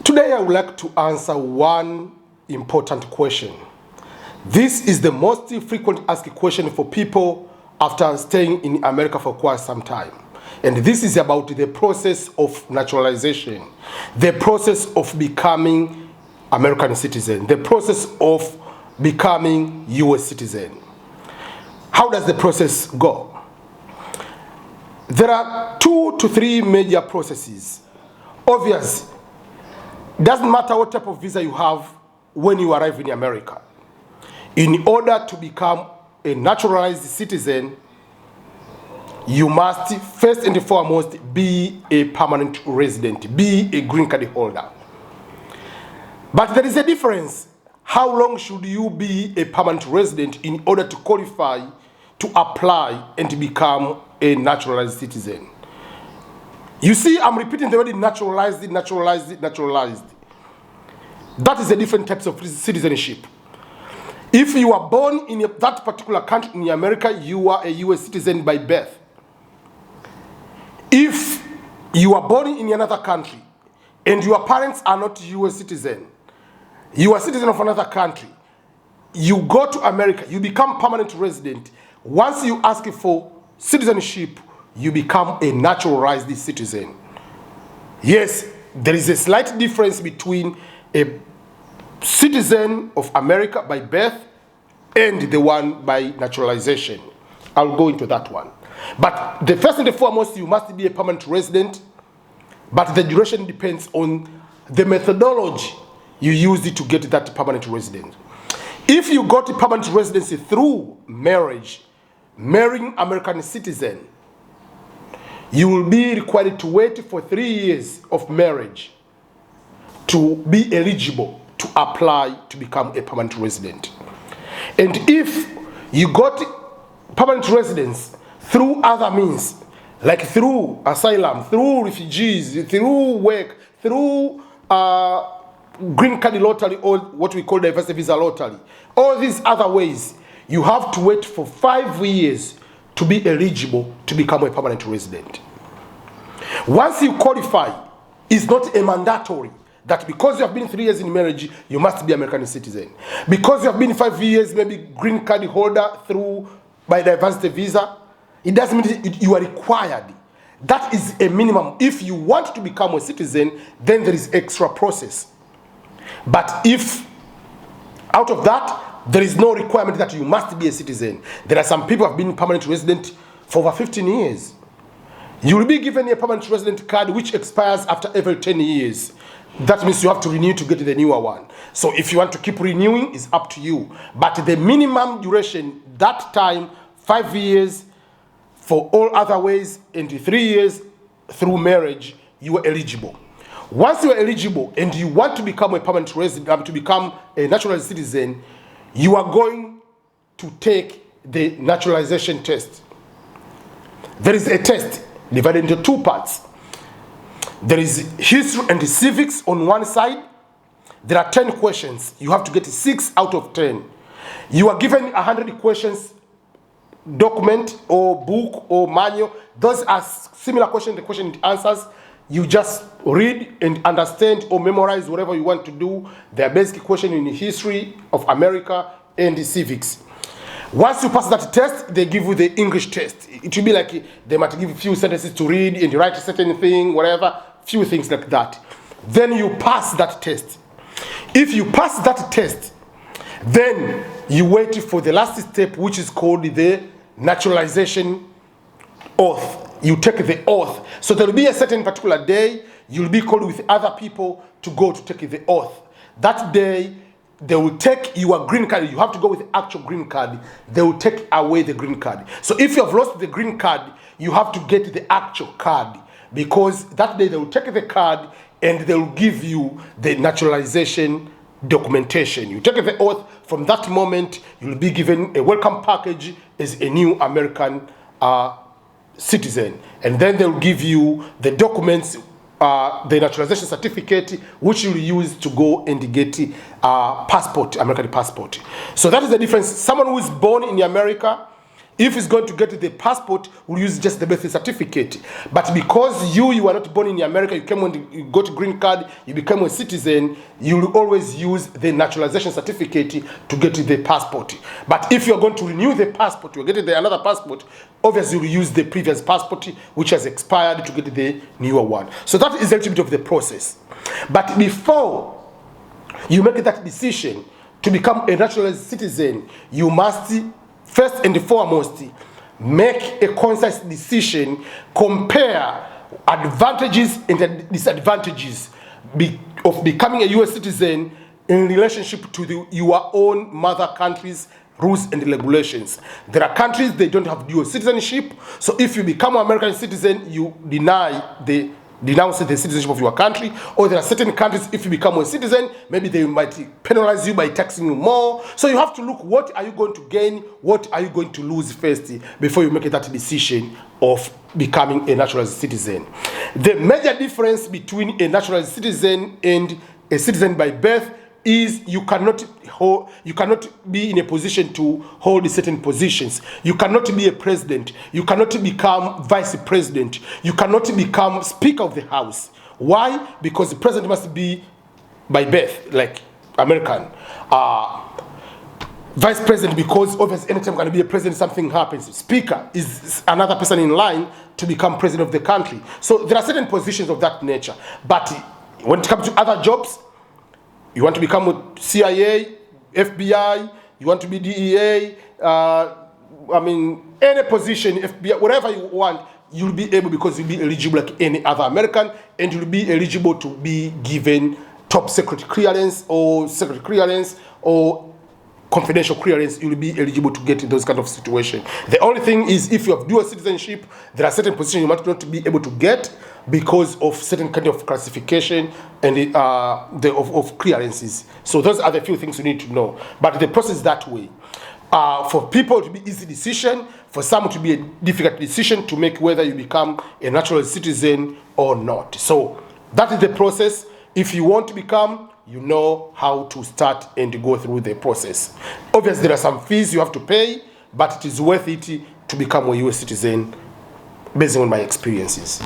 Today I would like to answer one important question. This is the most frequent asked question for people after staying in America for quite some time. And this is about the process of naturalization, the process of becoming American citizen, the process of becoming U.S. citizen. How does the process go? There are 2 to 3 major processes. Obviously, it doesn't matter what type of visa you have when you arrive in America. In order to become a naturalized citizen, you must first and foremost be a permanent resident, be a green card holder. But there is a difference. How long should you be a permanent resident in order to qualify to apply and become a naturalized citizen? You see, I'm repeating the word naturalized. That is a different types of citizenship. If you are born in that particular country in America, you are a U.S. citizen by birth. If you are born in another country and your parents are not U.S. citizen, you are a citizen of another country, you go to America, you become permanent resident. Once you ask for citizenship, you become a naturalized citizen. Yes, there is a slight difference between a citizen of America by birth and the one by naturalization. I'll go into that one. But the first and the foremost, you must be a permanent resident, but the duration depends on the methodology you used to get that permanent resident. If you got permanent residency through marriage, marrying American citizen, you will be required to wait for 3 years of marriage to be eligible to apply to become a permanent resident. And if you got permanent residence through other means, like through asylum, through refugees, through work, through green card lottery, or what we call diversity visa lottery, all these other ways, you have to wait for 5 years to be eligible to become a permanent resident. Once you qualify, it's not a mandatory that because you have been 3 years in marriage, you must be American citizen. Because you have been 5 years, maybe green card holder through by diversity visa, it doesn't mean you are required. That is a minimum. If you want to become a citizen, then there is extra process. But if out of that, there is no requirement that you must be a citizen. There are some people who have been permanent resident for over 15 years. You will be given a permanent resident card which expires after every 10 years. That means you have to renew to get the newer one. So if you want to keep renewing, it's up to you. But the minimum duration, that time, 5 years for all other ways, and 3 years through marriage, you are eligible. Once you are eligible and you want to become a permanent resident, to become a naturalized citizen, you are going to take the naturalization test. There is a test divided into 2 parts. There is history and civics on one side. There are 10 questions. You have to get 6 out of 10. You are given 100 questions, document or book or manual. Those are similar questions, the question and answers. You just read and understand or memorize whatever you want to do. They are basic questions in the history of America and the civics. Once you pass that test, they give you the English test. It will be like they might give you a few sentences to read and write a certain thing, whatever, few things like that. Then you pass that test. If you pass that test, then you wait for the last step, which is called the naturalization oath. You take the oath. So there will be a certain particular day, you'll be called with other people to go to take the oath. That day, they will take your green card. You have to go with the actual green card. They will take away the green card. So if you have lost the green card, you have to get the actual card, because that day they will take the card and they will give you the naturalization documentation. You take the oath. From that moment, you will be given a welcome package as a new American citizen. And then they will give you the documents, the naturalization certificate, which you will use to go and get passport, American passport. So that is the difference. Someone who is born in America If he's going to get the passport, we'll use just the birth certificate. But because you were not born in America, you came when you got a green card, you became a citizen, you will always use the naturalization certificate to get the passport. But if you're going to renew the passport, you're getting another passport, obviously you'll use the previous passport, which has expired, to get the newer one. So that is a little bit of the process. But before you make that decision to become a naturalized citizen, you must first and foremost make a conscious decision, compare advantages and disadvantages of becoming a U.S. citizen in relationship to your own mother country's rules and regulations. There are countries they don't have dual citizenship, so if you become an American citizen, you denounce the citizenship of your country. Or there are certain countries, if you become a citizen, maybe they might penalize you by taxing you more. So you have to look, what are you going to gain, what are you going to lose first before you make that decision of becoming a naturalized citizen. The major difference between a naturalized citizen and a citizen by birth is you cannot be in a position to hold certain positions. You cannot be a president. You cannot become vice president. You cannot become Speaker of the House. Why? Because the president must be by birth, like American. Vice president, because obviously anytime can be a president, something happens. Speaker is another person in line to become president of the country. So there are certain positions of that nature. But when it comes to other jobs, you want to become a CIA, FBI, you want to be DEA, any position, FBI, whatever you want, you'll be able, because you'll be eligible like any other American, and you'll be eligible to be given top secret clearance or confidential clearance. You'll be eligible to get in those kind of situations. The only thing is, if you have dual citizenship, there are certain positions you might not be able to get because of certain kind of classification and of clearances. So those are the few things you need to know. But the process is that way. For people to be easy decision, for some to be a difficult decision to make whether you become a natural citizen or not. So that is the process. If you want to become, you know how to start and go through the process. Obviously, there are some fees you have to pay, but it is worth it to become a U.S. citizen based on my experiences.